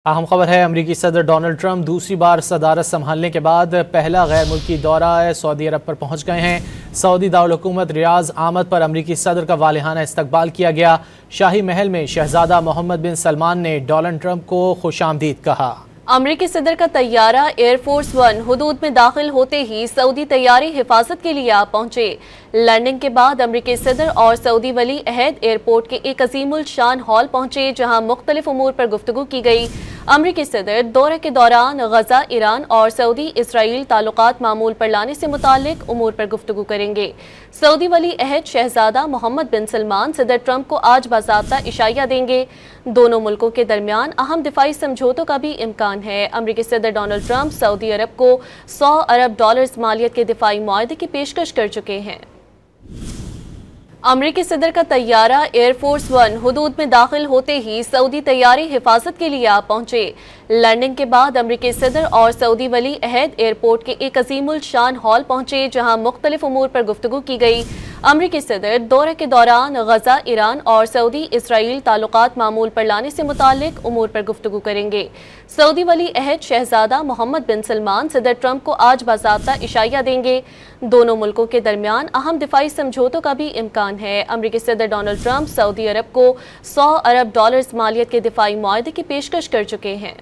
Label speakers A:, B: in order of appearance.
A: اہم خبر ہے، امریکی صدر ڈونلڈ ٹرمپ دوسری بار صدارت سنبھالنے کے بعد پہلا غیر ملکی دورہ سعودی عرب پر پہنچ گئے ہیں۔ سعودی دارالحکومت ریاض آمد پر امریکی صدر کا والہانہ استقبال کیا گیا۔ شاہی محل میں شہزادہ محمد بن سلمان نے ڈونلڈ ٹرمپ کو خوش آمدید کہا۔
B: امریکی صدر کا طیارہ ایئر فورس ون حدود میں داخل ہوتے ہی سعودی طیارے حفاظت کے لیے پہنچے۔ لینڈنگ کے بعد امریکی صدر اور سعودی ولی عہد ایئرپورٹ کے ایک عظیم الشان ہال پہنچے، جہاں مختلف امور پر گفتگو کی گئی۔ امریکی صدر دورے کے دوران غزہ، ایران اور سعودی اسرائیل تعلقات معمول پر لانے سے متعلق امور پر گفتگو کریں گے۔ سعودی ولی عہد شہزادہ محمد بن سلمان صدر ٹرمپ کو آج باضابطہ عشائیہ دیں گے۔ دونوں ملکوں کے درمیان اہم دفاعی سمجھوتوں کا بھی امکان ہے۔ امریکی صدر ڈونلڈ ٹرمپ سعودی عرب کو $100 ارب مالیت کے دفاعی معاہدے کی پیشکش کر چکے ہیں۔ امریکی صدر کا طیارہ ایئر فورس ون حدود میں داخل ہوتے ہی سعودی طیارے حفاظت کے لیے پہنچے۔ لینڈنگ کے بعد امریکی صدر اور سعودی ولی عہد ایئرپورٹ کے ایک عظیم الشان ہال پہنچے، جہاں مختلف امور پر گفتگو کی گئی۔ امریکی صدر دورے کے دوران غزہ، ایران اور سعودی اسرائیل تعلقات معمول پر لانے سے متعلق امور پر گفتگو کریں گے۔ سعودی ولی عہد شہزادہ محمد بن سلمان صدر ٹرمپ کو آج باضابطہ عشائیہ دیں گے۔ دونوں ملکوں کے درمیان اہم دفاعی سمجھوتوں کا بھی امکان ہے۔ امریکی صدر ڈونلڈ ٹرمپ سعودی عرب کو $100 ارب مالیت کے دفاعی معاہدے کی پیشکش کر چکے ہیں۔